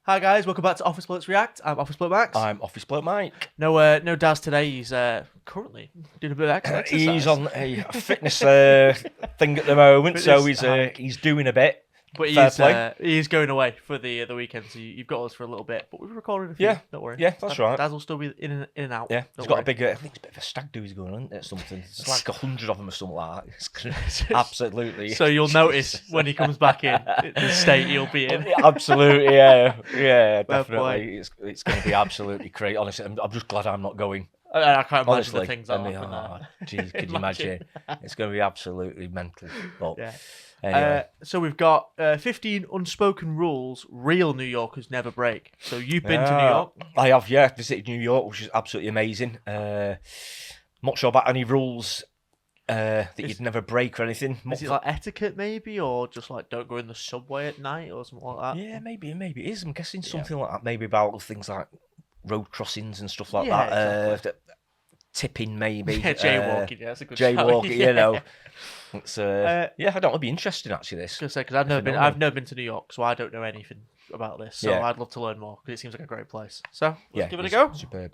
Hi guys, welcome back to Office Blokes React. I'm Office Bloke Max. I'm Office Bloke Mike. No Daz today. He's currently doing a bit of exercise. He's on a fitness thing at the moment, so he's doing a bit. But he's going away for the weekend, so you've got us for a little bit. But we've recorded a few. Yeah, don't worry. Yeah, that's right. Daz will still be in and out. Yeah, he's got a big. I think it's a bit of a stag do he's going on, isn't it? Something. It's like 100 of them or something like that. Absolutely. So you'll notice when he comes back in the state he'll be in. Absolutely, yeah, definitely. It's going to be absolutely crazy. Honestly, I'm just glad I'm not going. I can't imagine Honestly, the things that happen there. Geez, could you imagine? It's going to be absolutely mental. But yeah. Anyway. So we've got 15 unspoken rules real New Yorkers never break. So you've been to New York? I have, yeah. Visited New York, which is absolutely amazing. I'm not sure about any rules that you'd never break or anything. Is it like etiquette maybe, or just like don't go in the subway at night or something like that? Yeah, maybe it is. I'm guessing something like that. Maybe about things like road crossings and stuff like that. Exactly. Tipping maybe. Yeah, jaywalking. Yeah, that's a good jaywalking. shout. You know. It's, yeah, I don't know. It'd be interesting actually. This. Because I've never been to New York, so I don't know anything about this. So Yeah. I'd love to learn more because it seems like a great place. So let's give it a it's go. Superb.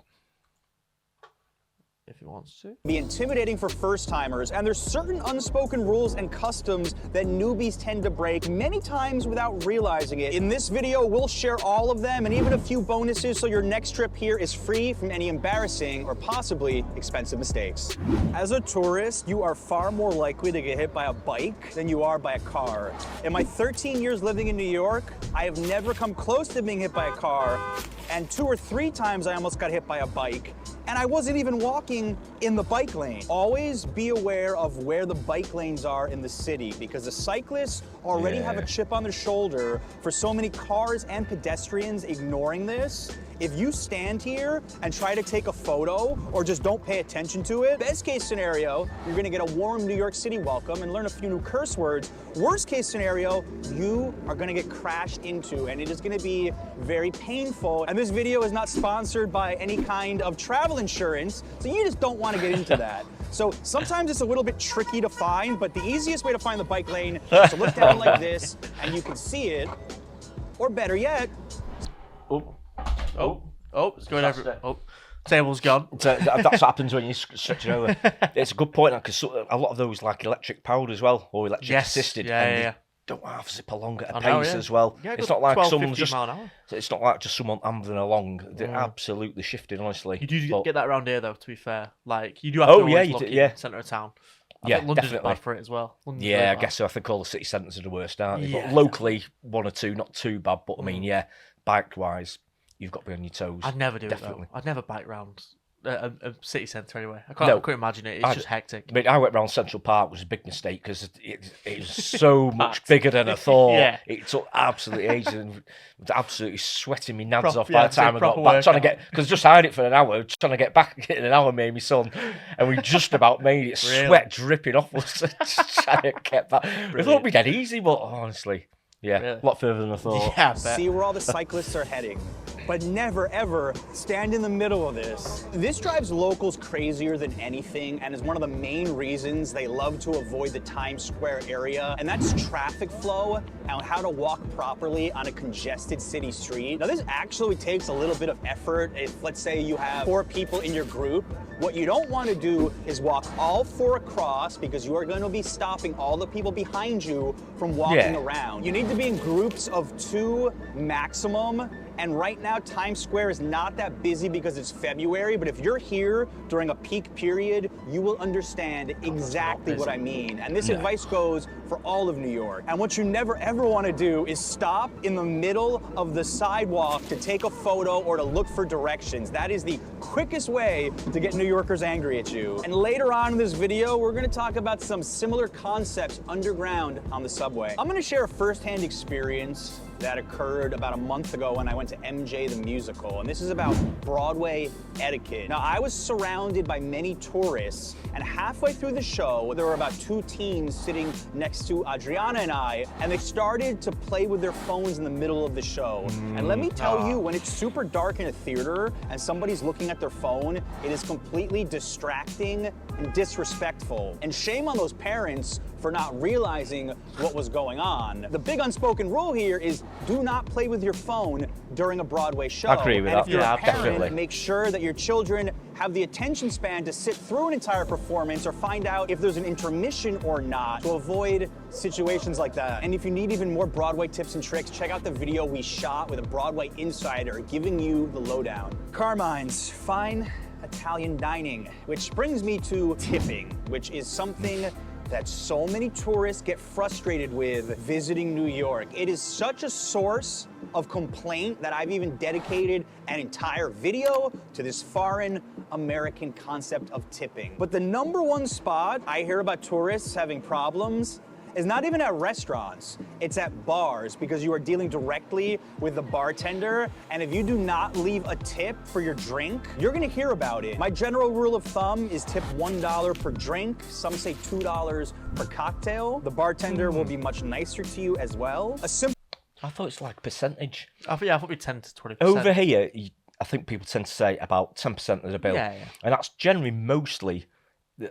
If he wants to. Be intimidating for first-timers, and there's certain unspoken rules and customs that newbies tend to break many times without realizing it. In this video, we'll share all of them and even a few bonuses so your next trip here is free from any embarrassing or possibly expensive mistakes. As a tourist, you are far more likely to get hit by a bike than you are by a car. In my 13 years living in New York, I have never come close to being hit by a car, and 2 or 3 times I almost got hit by a bike. And I wasn't even walking in the bike lane. Always be aware of where the bike lanes are in the city because the cyclists already have a chip on their shoulder for so many cars and pedestrians ignoring this. If you stand here and try to take a photo or just don't pay attention to it, best case scenario, you're gonna get a warm New York City welcome and learn a few new curse words. Worst case scenario, you are gonna get crashed into and it is gonna be very painful. And this video is not sponsored by any kind of travel insurance, so you just don't wanna get into that. So sometimes it's a little bit tricky to find, but the easiest way to find the bike lane is to look down like this and you can see it, or better yet, It's going over. Table's gone. That's what happens when you stretch it over. It's a good point because a lot of those like electric powered as well or electric assisted. Yeah. Don't half zip along at a pace as well. Yeah, it's not like 12, someone's just. mile an hour. It's not like just someone ambling along. They're absolutely shifting, honestly. You do get that around here, though. To be fair, like you do have to always look in the centre of town. I think London's definitely bad for it as well. I guess so. I think all the city centres are the worst, aren't they? Yeah, but locally, 1 or 2, not too bad. But I mean, bike wise, you've got to be on your toes. I'd never do it though. I'd never bike round a city centre anyway. I couldn't imagine it. It's just hectic. I mean, I went round Central Park, which was a big mistake because it was so much bigger than I thought. It took absolutely ages and was absolutely sweating me nads off by the time I got back. Trying to get, because just hide it for an hour, trying to get back in an hour, made me son, and we just about made it. Sweat dripping off us, trying to get back. We thought we'd get easy, but honestly, a lot further than I thought. Yeah, see where all the cyclists are heading. But never, ever stand in the middle of this. This drives locals crazier than anything and is one of the main reasons they love to avoid the Times Square area, and that's traffic flow and how to walk properly on a congested city street. Now, this actually takes a little bit of effort if, let's say, you have 4 people in your group. What you don't want to do is walk all 4 across because you are going to be stopping all the people behind you from walking around. You need to be in groups of 2 maximum. And right now, Times Square is not that busy because it's February, but if you're here during a peak period, you will understand exactly what I mean. And this advice goes for all of New York. And what you never ever want to do is stop in the middle of the sidewalk to take a photo or to look for directions. That is the quickest way to get New Yorkers angry at you. And later on in this video, we're going to talk about some similar concepts underground on the subway. I'm going to share a firsthand experience that occurred about a month ago when I went to MJ the Musical, and this is about Broadway etiquette. Now, I was surrounded by many tourists, and halfway through the show, there were about 2 teens sitting next to Adriana and I, and they started to play with their phones in the middle of the show. And let me tell you, when it's super dark in a theater and somebody's looking at their phone, it is completely distracting and disrespectful. And shame on those parents for not realizing what was going on. The big unspoken rule here is do not play with your phone during a Broadway show. I agree with and that. if you're Yeah, a parent, definitely. make sure that your children have the attention span to sit through an entire performance or find out if there's an intermission or not to avoid situations like that. And if you need even more Broadway tips and tricks, check out the video we shot with a Broadway insider giving you the lowdown. Carmine's Fine Italian Dining, which brings me to tipping, which is something that so many tourists get frustrated with visiting New York. It is such a source of complaint that I've even dedicated an entire video to this foreign American concept of tipping. But the #1 spot I hear about tourists having problems is not even at restaurants, it's at bars, because you are dealing directly with the bartender, and if you do not leave a tip for your drink, you're gonna hear about it. My general rule of thumb is tip $1 per drink, some say $2 per cocktail. The bartender will be much nicer to you as well. I thought it's like percentage. I thought it'd be 10 to 20%. Over here, I think people tend to say about 10% of the bill. Yeah. And that's generally mostly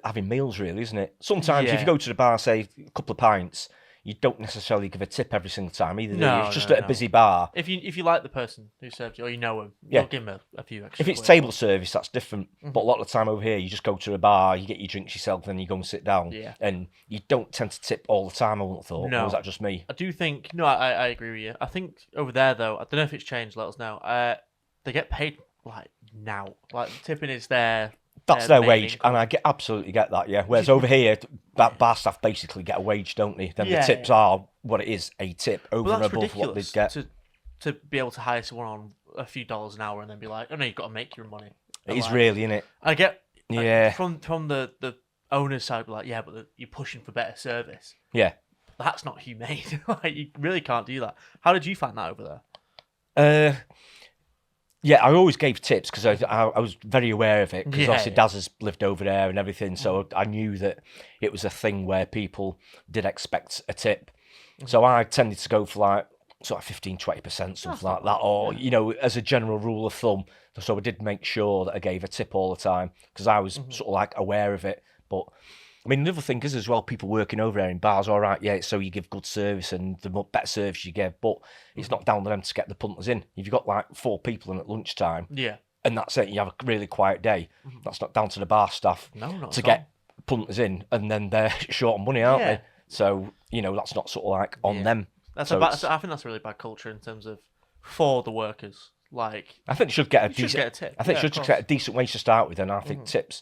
having meals, really, isn't it? Sometimes if Yeah. you go to the bar, say a couple of pints, you don't necessarily give a tip every single time either. do you? No, It's just no, at a no. busy bar. If you like the person who served you, or you know him, Yeah. you'll give him a few extra. If it's quid. table service, that's different. But a lot of the time over here, you just go to a bar, you get your drinks yourself, then you go and sit down. Yeah. And you don't tend to tip all the time, I wouldn't have thought. No. Or was that just me? I do think I agree with you. I think over there though, I don't know if it's changed. Let us know. They get paid like now. Like tipping is That's their main wage, income. and I absolutely get that, yeah. Whereas over here, that bar staff basically get a wage, don't they? Then Yeah, the tips are what it is, a tip over Well, and that's above what they ridiculous get. to be able to hire someone on a few dollars an hour and then be like, oh no, you've got to make your money. It is Like, really, innit? I get Yeah. from the owner's side, like yeah, but you're pushing for better service. Yeah. That's not humane. Like you really can't do that. How did you find that over there? Yeah, I always gave tips because I was very aware of it because Yeah, obviously yeah. Daz has lived over there and everything, so I knew that it was a thing where people did expect a tip. So I tended to go for like sort of 15, 20%, something like that, or, you know, as a general rule of thumb. So I did make sure that I gave a tip all the time because I was sort of like aware of it. But I mean, another thing is as well, people working over there in bars, all right, yeah, so you give good service and the better service you give, but it's not down to them to get the punters in. If you've got like 4 people in at lunchtime Yeah. and that's it, you have a really quiet day, that's not down to the bar staff No, not to at get punters in, and then they're short on money, aren't Yeah. they? So, you know, that's not sort of like on them. That's So a bad, it's- I think that's a really bad culture in terms of for the workers. Like I think it should get a You should decent. get a tip. I think Yeah, it should of just course. get a decent wage to start with, and I think tips.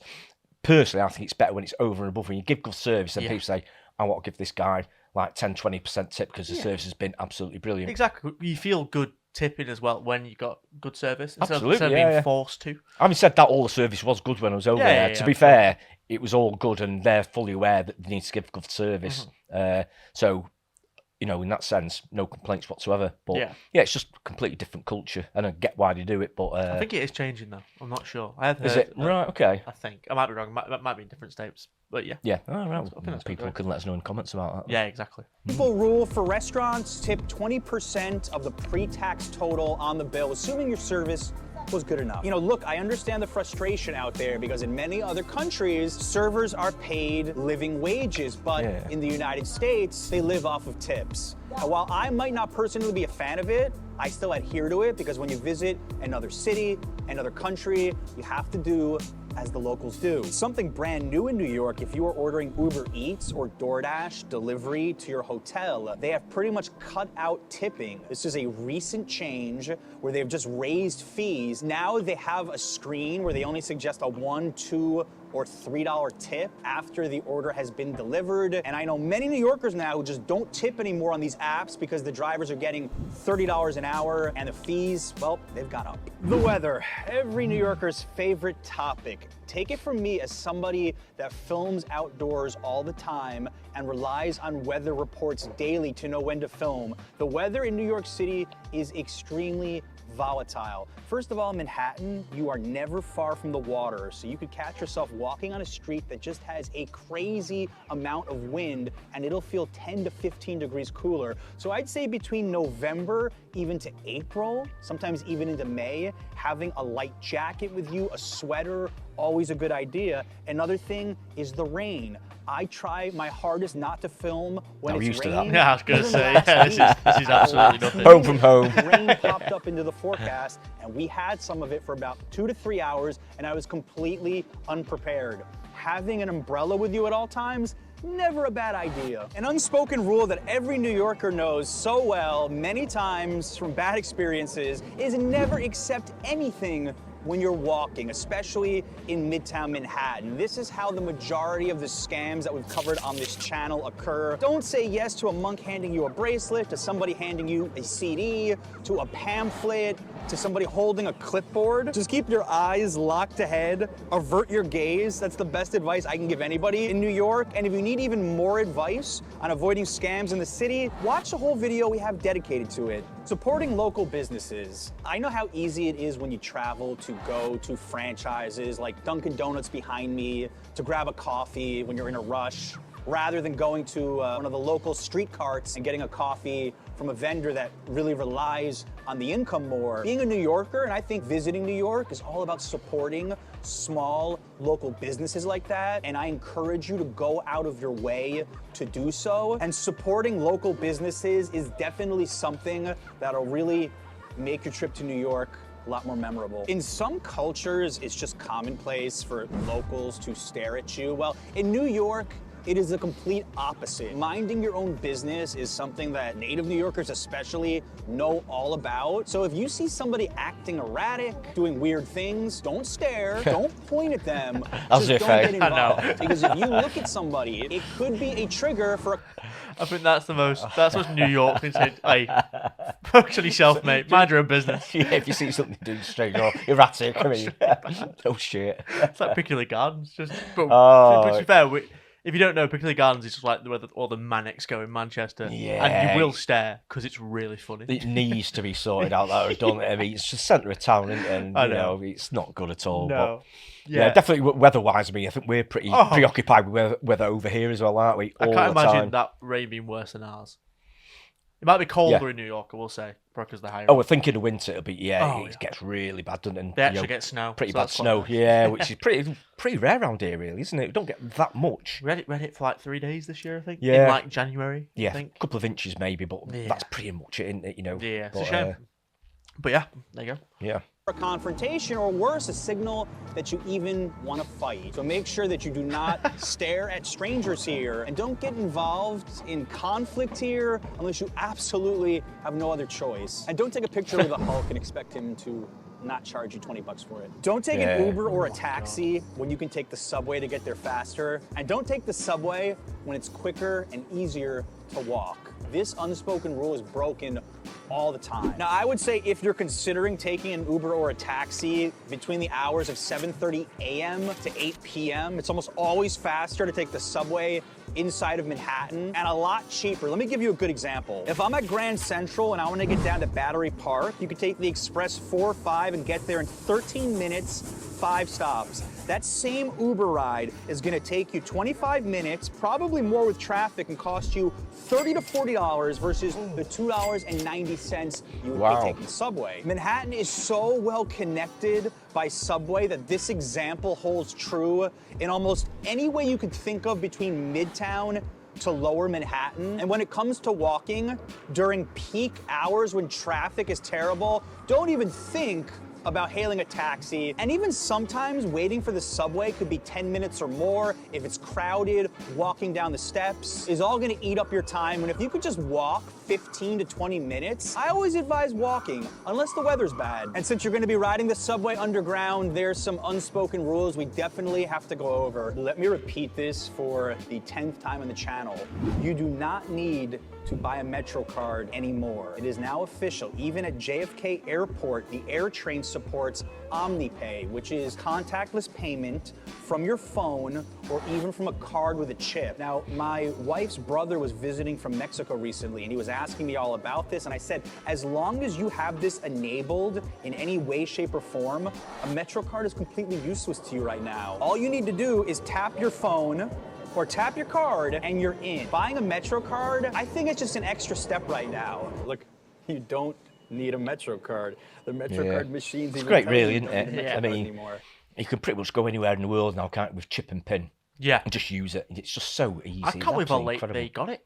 Personally, I think it's better when it's over and above. When you give good service, and Yeah. people say, "I want to give this guy like 10, 20% tip because the service has been absolutely brilliant." exactly, you feel good tipping as well when you got good service instead of Absolutely, being yeah. forced to. Having said that, all the service was good when I was over Yeah, there. yeah, To yeah, be of course. fair, it was all good, and they're fully aware that they need to give good service. So, you know, in that sense, no complaints whatsoever. But Yeah. it's just a completely different culture, and I get why they do it. But I think it is changing though. I'm not sure. I have heard, is it right? Okay. I think I might be wrong. It might be in different states, but yeah. Yeah. All right. think that's People right. can let us know in comments about that. Yeah, exactly. Simple rule for restaurants, tip 20% of the pre-tax total on the bill, assuming your service was good enough. You know, look, I understand the frustration out there because in many other countries, servers are paid living wages, but Yeah. in the United States, they live off of tips. And while I might not personally be a fan of it, I still adhere to it because when you visit another city, another country, you have to do as the locals do. Something brand new in New York, if you are ordering Uber Eats or DoorDash delivery to your hotel, they have pretty much cut out tipping. This is a recent change where they've just raised fees. Now they have a screen where they only suggest a $1, $2, or $3 tip after the order has been delivered. And I know many New Yorkers now who just don't tip anymore on these apps because the drivers are getting $30 an hour and the fees, well, they've gone up. The weather, every New Yorker's favorite topic. Take it from me as somebody that films outdoors all the time and relies on weather reports daily to know when to film. The weather in New York City is extremely volatile. First of all, Manhattan, you are never far from the water, so you could catch yourself walking on a street that just has a crazy amount of wind and it'll feel 10 to 15 degrees cooler. So I'd say between November even to April, sometimes even into May, having a light jacket with you, a sweater, always a good idea. Another thing is the rain. I try my hardest not to film when it's raining. Yeah, I was going to say, this is absolutely nothing. Home from home. Rain popped up into the forecast, and we had some of it for about 2 to 3 hours, and I was completely unprepared. Having an umbrella with you at all times, never a bad idea. An unspoken rule that every New Yorker knows so well, many times from bad experiences, is never accept anything when you're walking, especially in Midtown Manhattan. This is how the majority of the scams that we've covered on this channel occur. Don't say yes to a monk handing you a bracelet, to somebody handing you a CD, to a pamphlet, to somebody holding a clipboard. Just keep your eyes locked ahead, avert your gaze. That's the best advice I can give anybody in New York. And if you need even more advice on avoiding scams in the city, watch the whole video we have dedicated to it. Supporting local businesses. I know how easy it is when you travel to go to franchises like Dunkin' Donuts behind me, to grab a coffee when you're in a rush, rather than going to one of the local street carts and getting a coffee from a vendor that really relies on the income more. Being a New Yorker, and I think visiting New York, is all about supporting small local businesses like that, and I encourage you to go out of your way to do so. And supporting local businesses is definitely something that'll really make your trip to New York a lot more memorable. In some cultures, it's just commonplace for locals to stare at you. Well, in New York, it is the complete opposite. Minding your own business is something that native New Yorkers especially know all about. So if you see somebody acting erratic, doing weird things, don't stare, don't point at them, just don't get involved. Because if you look at somebody, it could be a trigger for a... I think that's what New York can say. Hey, focus on yourself, mate. Mind your own business. Yeah, if you see something doing strange or erratic, I mean, oh shit. It's like Piccadilly Gardens. Just, but to be fair, if you don't know, Piccadilly Gardens is just like where all the manics go in Manchester. Yeah. And you will stare because it's really funny. It needs to be sorted out, that, don't it? I mean, it's the centre of town, and you know, it's not good at all. No. But yeah, definitely weather-wise, I mean, I think we're pretty preoccupied with weather over here as well, aren't we? I can't imagine that rain being worse than ours. It might be colder in New York, I will say, because the higher. Oh, we're thinking of winter. It'll be it gets really bad, doesn't it? And, they actually get snow. Pretty bad snow, nice. Which is pretty rare around here, really, isn't it? We don't get that much. We had it for like 3 days this year, I think. Yeah, in like January. Yeah, I think. A couple of inches maybe, but that's pretty much it, isn't it? You know. Yeah, it's a shame. But yeah, there you go. Yeah. A confrontation, or worse, a signal that you even want to fight. So make sure that you do not stare at strangers here, and don't get involved in conflict here unless you absolutely have no other choice. And don't take a picture with the Hulk and expect him to not charge you $20 for it. Don't take an Uber or a taxi when you can take the subway to get there faster. And don't take the subway when it's quicker and easier to walk. This unspoken rule is broken all the time. Now, I would say if you're considering taking an Uber or a taxi between the hours of 7:30 a.m. to 8 p.m., it's almost always faster to take the subway inside of Manhattan, and a lot cheaper. Let me give you a good example. If I'm at Grand Central and I want to get down to Battery Park, you could take the Express 405 and get there in 13 minutes, 5 stops. That same Uber ride is going to take you 25 minutes, probably more with traffic, and cost you $30 to $40 versus the $2.90 you would pay taking the subway. Manhattan is so well connected by subway that this example holds true in almost any way you could think of between Midtown to Lower Manhattan. And when it comes to walking during peak hours when traffic is terrible, don't even think about hailing a taxi. And even sometimes waiting for the subway could be 10 minutes or more. If it's crowded, walking down the steps is all gonna eat up your time. And if you could just walk 15 to 20 minutes, I always advise walking, unless the weather's bad. And since you're gonna be riding the subway underground, there's some unspoken rules we definitely have to go over. Let me repeat this for the 10th time on the channel. You do not need to buy a Metro card anymore. It is now official. Even at JFK Airport, the AirTrain supports OmniPay, which is contactless payment from your phone or even from a card with a chip. Now, my wife's brother was visiting from Mexico recently, and he was asking me all about this, and I said, as long as you have this enabled in any way, shape, or form, a Metro card is completely useless to you right now. All you need to do is tap your phone or tap your card and you're in. Buying a Metro card, I think it's just an extra step right now. Look, you don't need a Metro card. The Metro card machines it's great, really, isn't it? I mean, anymore. You can pretty much go anywhere in the world now, can't you, with chip and pin? Yeah. And just use it. It's just so easy. I can't believe how late they got it.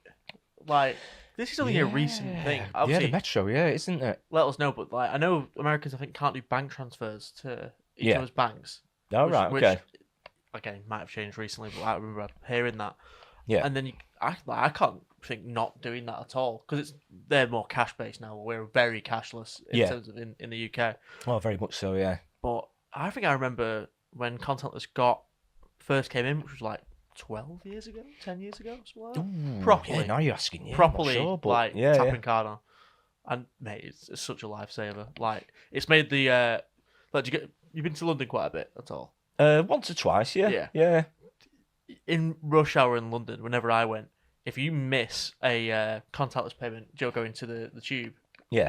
Like, this is only a recent thing. Obviously, the Metro, isn't it? Let us know, but like, I know Americans, I think, can't do bank transfers to each other's banks. Oh, right, okay. Which, again, might have changed recently, but I remember hearing that. Yeah. And then I can't think not doing that at all, because they're more cash-based now. We're very cashless in terms of in the UK. Oh, very much so, yeah. But I think I remember when contactless first came in, which was like 12 years ago, 10 years ago, something like that. Properly. Yeah, now you're asking, properly, sure, but, like, tapping card on. And, mate, it's such a lifesaver. Like, it's made the... like, you've been to London quite a bit, that's all? Once or twice, yeah. In rush hour in London, whenever I went, if you miss a contactless payment, Joe going to the tube,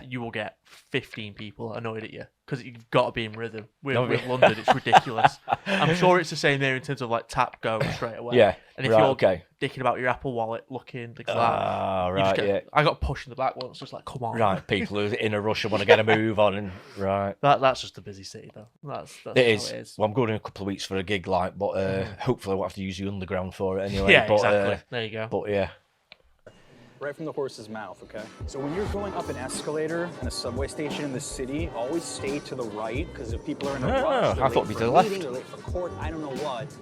you will get 15 people annoyed at you, because you've got to be in rhythm. With London, it's ridiculous. I'm sure it's the same there in terms of like tap go straight away. Yeah. And if you're dicking about your Apple Wallet, looking things like that, right, I got pushed in the back once, just like, come on. Right, people who are in a rush and want to get a move on, and right. That's just a busy city, though. That's it is. Well, I'm going in a couple of weeks for a gig, like, but hopefully I won't have to use the underground for it anyway. Yeah, but, exactly. There you go. But yeah. Right from the horse's mouth, okay? So when you're going up an escalator in a subway station in the city, always stay to the right, because if people are in a rush, I thought it'd be to the left. They're late for court, I don't know what,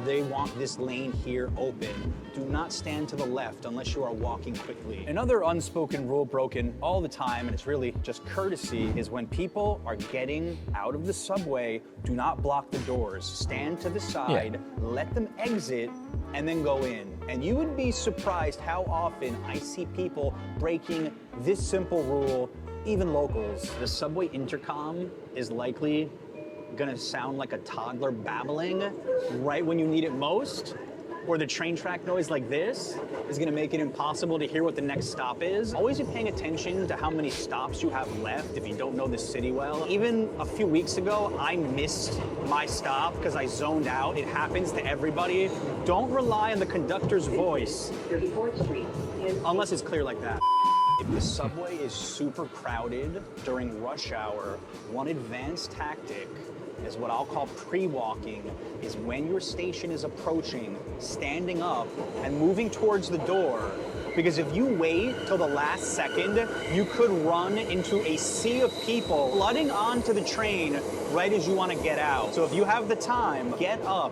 they want this lane here open. Do not stand to the left unless you are walking quickly. Another unspoken rule broken all the time, and it's really just courtesy, is when people are getting out of the subway, do not block the doors. Stand to the side, let them exit, and then go in. And you would be surprised how often I see people breaking this simple rule, even locals. The subway intercom is likely gonna sound like a toddler babbling right when you need it most, or the train track noise like this is gonna make it impossible to hear what the next stop is. Always be paying attention to how many stops you have left if you don't know the city well. Even a few weeks ago, I missed my stop because I zoned out. It happens to everybody. Don't rely on the conductor's voice unless it's clear like that. If the subway is super crowded during rush hour, one advanced tactic is what I'll call pre-walking, is when your station is approaching, standing up and moving towards the door. Because if you wait till the last second, you could run into a sea of people flooding onto the train right as you want to get out. So if you have the time, get up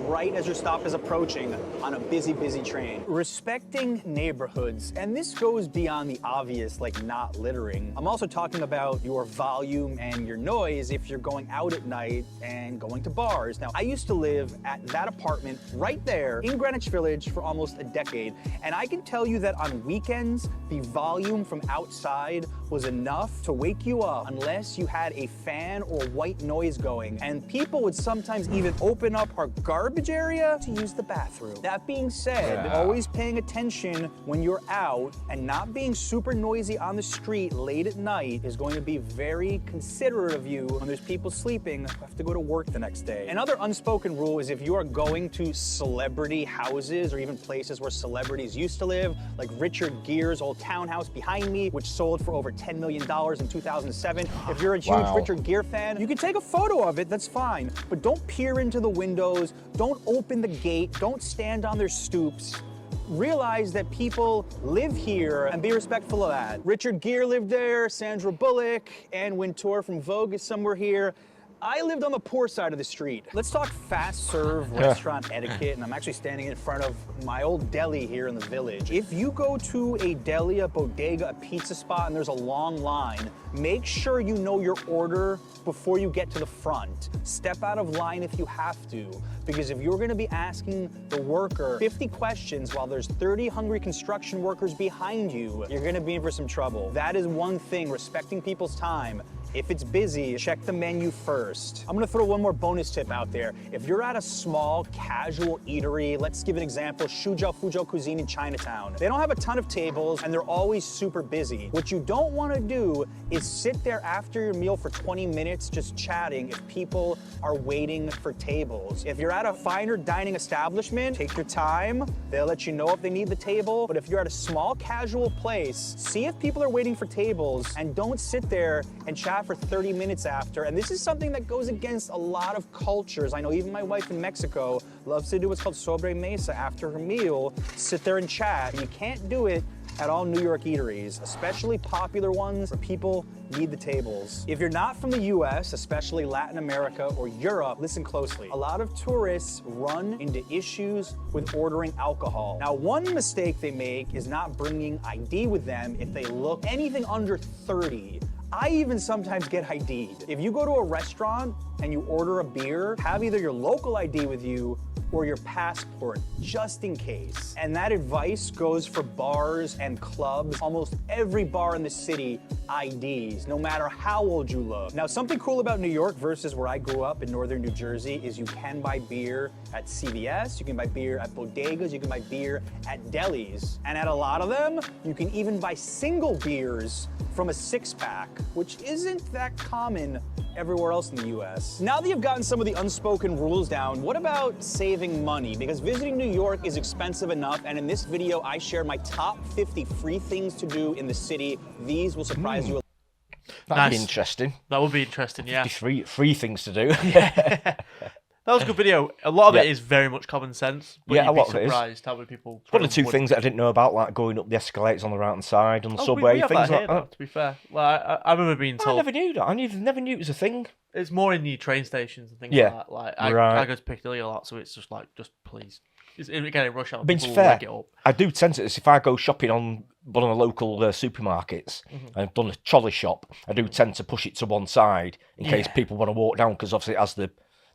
right as your stop is approaching on a busy, busy train. Respecting neighborhoods, and this goes beyond the obvious, like not littering. I'm also talking about your volume and your noise if you're going out at night and going to bars. Now, I used to live at that apartment right there in Greenwich Village for almost a decade, and I can tell you that on weekends, the volume from outside was enough to wake you up unless you had a fan or white noise going, and people would sometimes even open up our garbage area to use the bathroom. That being said, always paying attention when you're out and not being super noisy on the street late at night is going to be very considerate of you when there's people sleeping who have to go to work the next day. Another unspoken rule is if you are going to celebrity houses or even places where celebrities used to live, like Richard Gere's old townhouse behind me, which sold for over $10 million in 2007. If you're a huge Richard Gere fan, you can take a photo of it, that's fine, but don't peer into the windows, don't open the gate, don't stand on their stoops. Realize that people live here and be respectful of that. Richard Gere lived there, Sandra Bullock, Anne Wintour from Vogue is somewhere here. I lived on the poor side of the street. Let's talk fast serve restaurant etiquette, and I'm actually standing in front of my old deli here in the village. If you go to a deli, a bodega, a pizza spot, and there's a long line, make sure you know your order before you get to the front. Step out of line if you have to, because if you're gonna be asking the worker 50 questions while there's 30 hungry construction workers behind you, you're gonna be in for some trouble. That is one thing, respecting people's time. If it's busy, check the menu first. I'm gonna throw one more bonus tip out there. If you're at a small casual eatery, let's give an example, Fuzhou Cuisine in Chinatown. They don't have a ton of tables and they're always super busy. What you don't wanna do is sit there after your meal for 20 minutes just chatting if people are waiting for tables. If you're at a finer dining establishment, take your time. They'll let you know if they need the table. But if you're at a small casual place, see if people are waiting for tables and don't sit there and chat laugh for 30 minutes after, and this is something that goes against a lot of cultures. I know even my wife in Mexico loves to do what's called sobremesa after her meal, sit there and chat. You can't do it at all New York eateries, especially popular ones where people need the tables. If you're not from the US, especially Latin America or Europe, listen closely. A lot of tourists run into issues with ordering alcohol. Now, one mistake they make is not bringing ID with them if they look anything under 30. I even sometimes get ID'd. If you go to a restaurant and you order a beer, have either your local ID with you or your passport, just in case. And that advice goes for bars and clubs. Almost every bar in the city IDs, no matter how old you look. Now, something cool about New York versus where I grew up in northern New Jersey is you can buy beer at CVS, you can buy beer at bodegas, you can buy beer at delis. And at a lot of them, you can even buy single beers from a six-pack, which isn't that common everywhere else in the US. Now that you've gotten some of the unspoken rules down, what about saving money? Because visiting New York is expensive enough, and in this video, I share my top 50 free things to do in the city. These will surprise you. That'd be interesting. That would be interesting, yeah. Free things to do. That was a good video. A lot of it is very much common sense, but a you'd lot be of it is. surprised how many people... One of the two things that I didn't know about, like going up the escalators on the right-hand side, on the subway, we have things that like here, that. though, to be fair. Well, I remember being told... I never knew that. I never knew it was a thing. It's more in the train stations and things like that. Like, I go to Piccadilly a lot, so it's just like, just please. Again, in rush hour, Being people fair, will it up. I do tend to, if I go shopping on one of the local supermarkets, and I've done a trolley shop, I do tend to push it to one side in case people want to walk down, because obviously it has the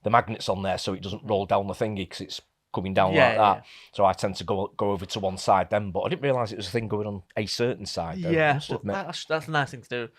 magnets on there so it doesn't roll down the thingy because it's coming down like that. Yeah. So I tend to go over to one side then, but I didn't realise it was a thing going on a certain side. Though, yeah, that's a nice thing to do.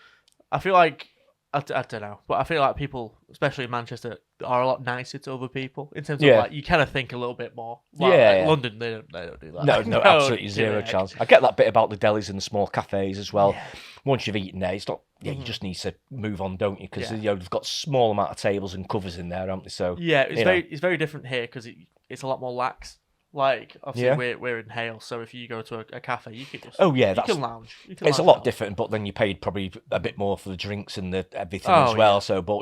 I feel like, I don't know, but I feel like people, especially in Manchester, are a lot nicer to other people in terms of like, you kind of think a little bit more. Like, London, they don't do that. No, absolutely zero chance. I get that bit about the delis and the small cafes as well. Yeah. Once you've eaten there, it's not. Yeah, you just need to move on, don't you? Because they've got small amount of tables and covers in there, haven't they? So it's very different here because it's a lot more lax. Like, obviously, we're in Hale, so if you go to a cafe, you can just you can lounge. It's a lot different, but then you paid probably a bit more for the drinks and the everything as well. Yeah. So, but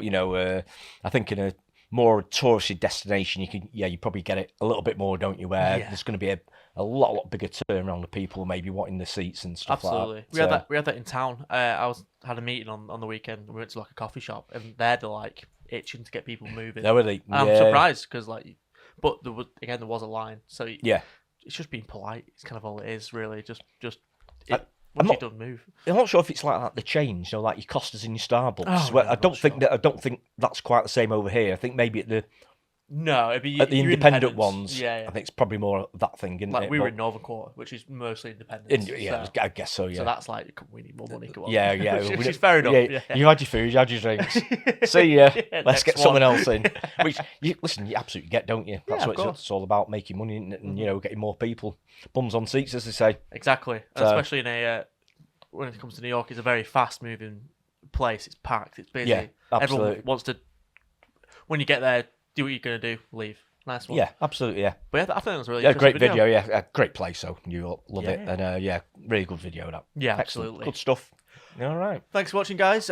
I think in a more touristy destination, you probably get it a little bit more, don't you? Where there's going to be a lot bigger turnaround of people maybe wanting the seats and stuff like that. We had that in town. I had a meeting on the weekend. We went to like a coffee shop, and they're like itching to get people moving. No, really? I'm surprised because but there was a line. So it's just being polite. It's kind of all it is, really. Just once you don't move. I'm not sure if it's like the change, like your Costas and your Starbucks. I don't think that's quite the same over here. I think maybe at the independent ones. I think it's probably more that thing, isn't it? We were in Northern Quarter, which is mostly independent. I guess so. Yeah. So that's like, we need more money. Come on. Which is fair enough. Yeah. You had your food, you had your drinks. See ya. Let's get someone else in. Which you absolutely get, don't you? That's what it's all about, making money and getting more people, bums on seats, as they say. Exactly, especially in when it comes to New York, it's a very fast-moving place. It's packed. It's busy. Yeah, absolutely. Everyone wants to. When you get there, do what you're going to do, leave. Nice one. Yeah, absolutely, yeah. But I think that was really great video, a great place, so you love it. And really good video, that. Yeah, excellent. Absolutely. Good stuff. All right. Thanks for watching, guys.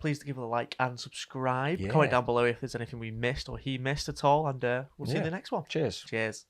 Please give it a like and subscribe. Comment down below if there's anything we missed or he missed at all, and we'll see you in the next one. Cheers. Cheers.